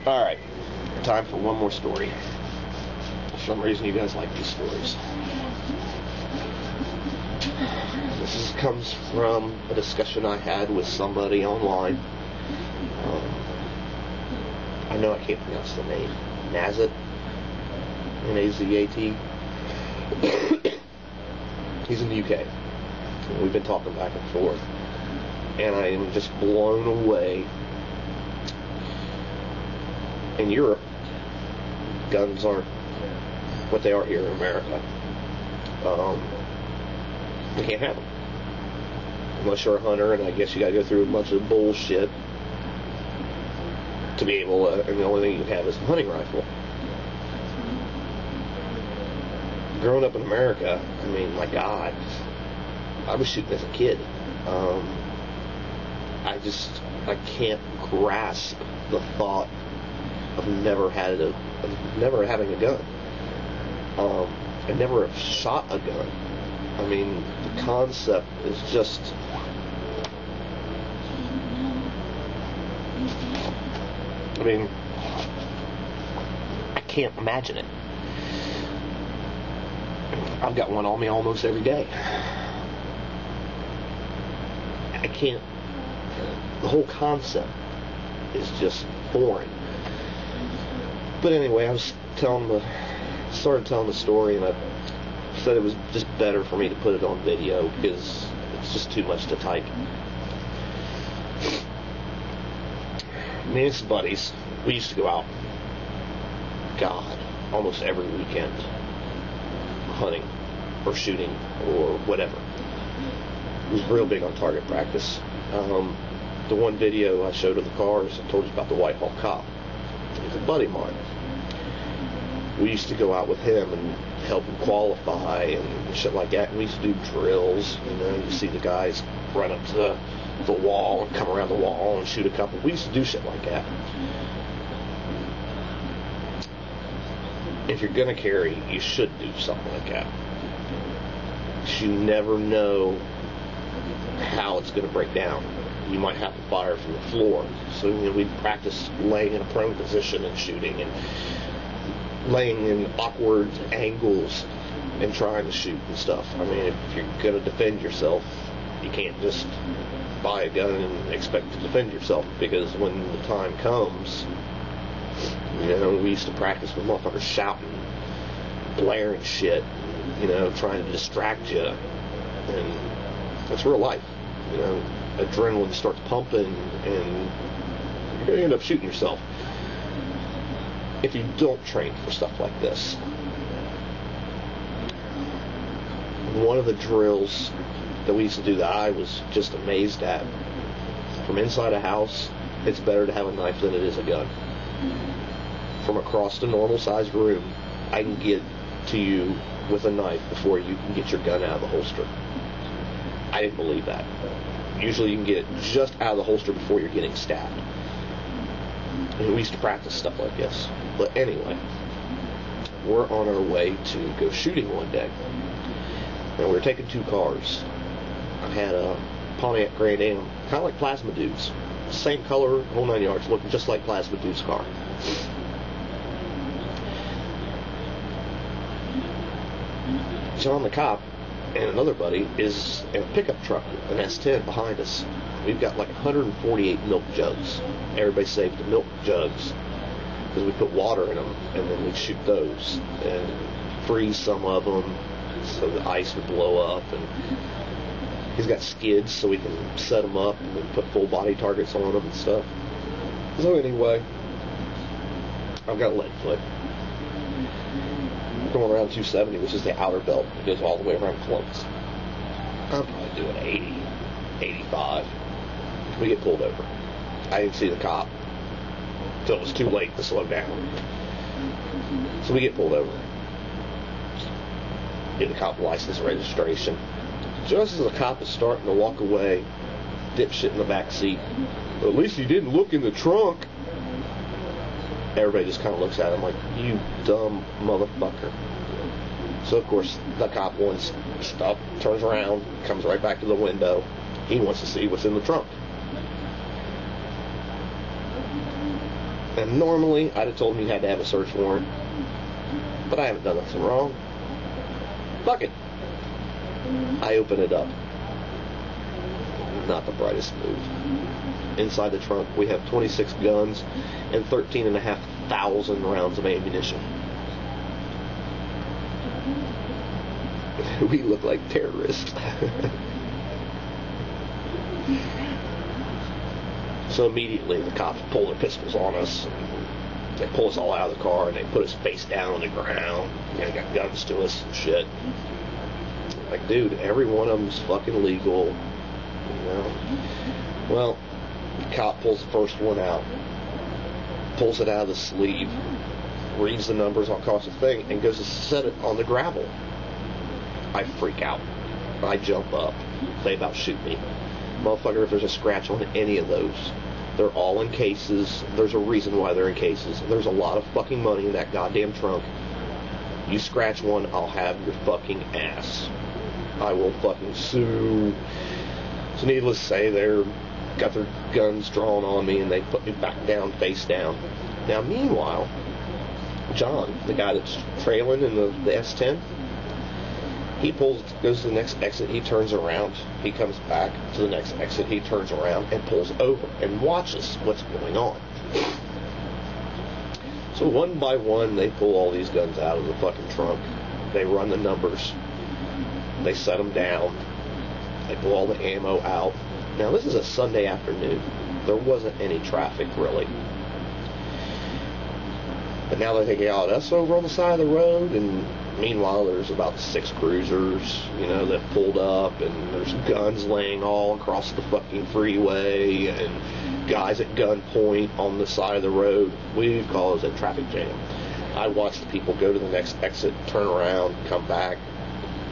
Alright, time for one more story. For some reason you guys like these stories. This comes from a discussion I had with somebody online. I know I can't pronounce the name. Nazat? N-A-Z-A-T? He's in the UK. We've been talking back and forth. And I am just blown away. In Europe, guns aren't what they are here in America. You can't have them. Unless you're a hunter, and I guess you gotta go through a bunch of bullshit to be able to, and the only thing you can have is a hunting rifle. Growing up in America, I mean, my God, I was shooting as a kid. I can't grasp the thought of never having a gun. I never have shot a gun. I mean, the concept is just, I mean, I can't imagine it. I've got one on me almost every day. I can't, the whole concept is just foreign. But anyway, I started telling the story, and I said it was just better for me to put it on video because it's just too much to type. Me and some buddies, we used to go out, God, almost every weekend, hunting or shooting or whatever. It was real big on target practice. The one video I showed of the cars, I told you about the Whitehall Cop. He's a buddy of mine. We used to go out with him and help him qualify and shit like that. And we used to do drills. You know, you see the guys run up to the wall and come around the wall and shoot a couple. We used to do shit like that. If you're gonna carry, you should do something like that. You never know how it's gonna break down. You might have to fire from the floor. So, you know, we'd practice laying in a prone position and shooting, and laying in awkward angles and trying to shoot and stuff. I mean, if you're going to defend yourself, you can't just buy a gun and expect to defend yourself, because when the time comes, you know, we used to practice with motherfuckers shouting, blaring shit, you know, trying to distract you, and it's real life. You know, adrenaline starts pumping, and you're going to end up shooting yourself if you don't train for stuff like this. One of the drills that we used to do that I was just amazed at, from inside a house, it's better to have a knife than it is a gun. From across the normal sized room, I can get to you with a knife before you can get your gun out of the holster. I didn't believe that. Usually you can get it just out of the holster before you're getting stabbed. And we used to practice stuff like this. But anyway, we're on our way to go shooting one day. And we were taking two cars. I had a Pontiac Grand Am, kind of like Plasma Dude's. Same color, whole 9 yards, looking just like Plasma Dude's car. John the cop and another buddy is in a pickup truck, an S10 behind us. We've got like 148 milk jugs. Everybody saved the milk jugs because we put water in them, and then we'd shoot those and freeze some of them so the ice would blow up. And he's got skids so we can set them up and then put full body targets on them and stuff. So anyway, I've got a lead foot. Going around 270, which is the outer belt. It goes all the way around Columbus. I'm probably doing 80, 85. We get pulled over. I didn't see the cop until it was too late to slow down. So we get pulled over. Get the cop license registration. Just as the cop is starting to walk away, dipshit in the back seat. Well, at least he didn't look in the trunk. Everybody just kind of looks at him like, you dumb motherfucker. So, of course, the cop wants stuff, turns around, comes right back to the window. He wants to see what's in the trunk. And normally, I'd have told him he had to have a search warrant. But I haven't done nothing wrong. Fuck it. I open it up. Not the brightest move. Inside the trunk, we have 26 guns and 13,500 rounds of ammunition. We look like terrorists. So immediately the cops pull their pistols on us. They pull us all out of the car and they put us face down on the ground. They got guns to us and shit. Like, dude, every one of them's fucking legal. You know? Well, the cop pulls the first one out, pulls it out of the sleeve, reads the numbers across the thing, and goes to set it on the gravel. I freak out. I jump up. They about shoot me. Motherfucker, if there's a scratch on any of those, they're all in cases. There's a reason why they're in cases. There's a lot of fucking money in that goddamn trunk. You scratch one, I'll have your fucking ass. I will fucking sue. So needless to say, they're got their guns drawn on me and they put me back down, face down. Now, meanwhile, John, the guy that's trailing in the S10, he goes to the next exit, he turns around, he comes back to the next exit, he turns around and pulls over and watches what's going on. So one by one, they pull all these guns out of the fucking trunk. They run the numbers. They set them down. They pull all the ammo out. Now, this is a Sunday afternoon. There wasn't any traffic, really. But now they're taking out us over on the side of the road, and meanwhile, there's about 6 cruisers, that pulled up, and there's guns laying all across the fucking freeway, and guys at gunpoint on the side of the road. We call it a traffic jam. I watched the people go to the next exit, turn around, come back,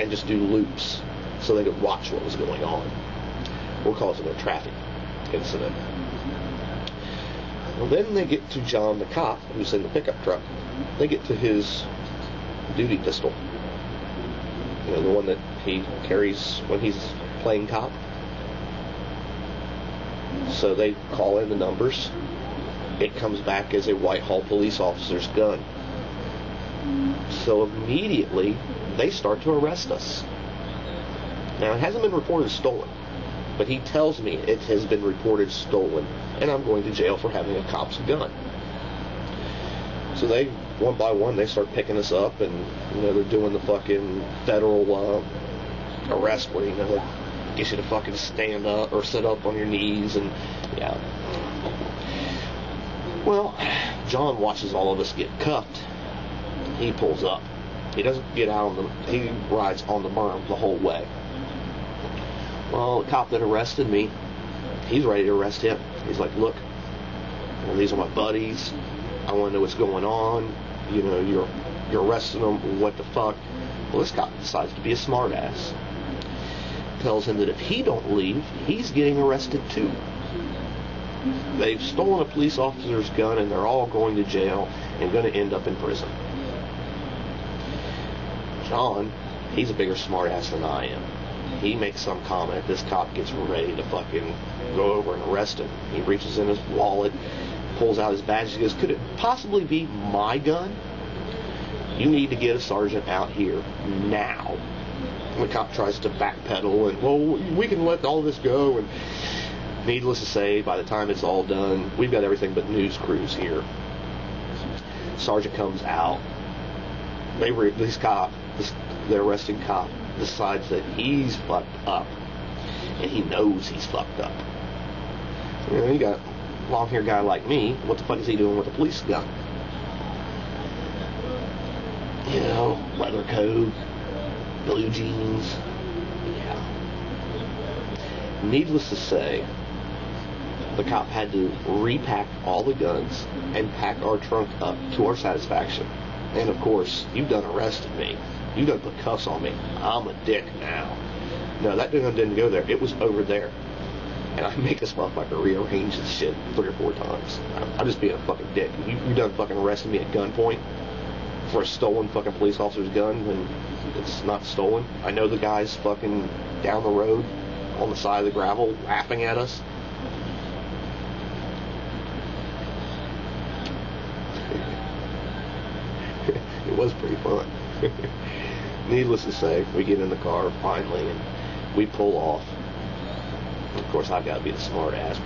and just do loops so they could watch what was going on. We're causing a traffic incident. Well, then they get to John the cop, who's in the pickup truck. They get to his duty pistol. The one that he carries when he's playing cop. So they call in the numbers. It comes back as a Whitehall police officer's gun. So immediately, they start to arrest us. Now, it hasn't been reported stolen, but he tells me it has been reported stolen, and I'm going to jail for having a cop's gun. So they, one by one, they start picking us up, and they're doing the fucking federal arrest where they get you to fucking stand up or sit up on your knees, and yeah. Well, John watches all of us get cuffed. He pulls up. He doesn't get out he rides on the berm the whole way. Well, the cop that arrested me, he's ready to arrest him. He's like, look, these are my buddies. I want to know what's going on. You're arresting them. What the fuck? Well, this cop decides to be a smartass. Tells him that if he don't leave, he's getting arrested too. They've stolen a police officer's gun and they're all going to jail and going to end up in prison. John, he's a bigger smartass than I am. He makes some comment. This cop gets ready to fucking go over and arrest him. He reaches in his wallet, pulls out his badge. He goes, could it possibly be my gun? You need to get a sergeant out here now. And the cop tries to backpedal and, well, we can let all this go. And needless to say, by the time it's all done, we've got everything but news crews here. Sergeant comes out. The arresting cop decides that he's fucked up, and he knows he's fucked up. You got a long-haired guy like me. What the fuck is he doing with a police gun? Leather coat, blue jeans. Yeah. Needless to say, the cop had to repack all the guns and pack our trunk up to our satisfaction. And of course, you've done arrested me. You done put cuffs on me. I'm a dick now. No, that didn't go there. It was over there. And I make this motherfucker rearrange this shit 3 or 4 times. I'm just being a fucking dick. You done fucking arrested me at gunpoint for a stolen fucking police officer's gun when it's not stolen. I know the guy's fucking down the road on the side of the gravel laughing at us. was pretty fun. Needless to say, we get in the car finally and we pull off. Of course, I've got to be the smart ass.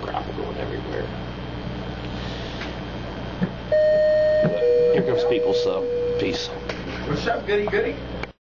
Gravel going everywhere. But here comes people, so peace. What's up, goody goody?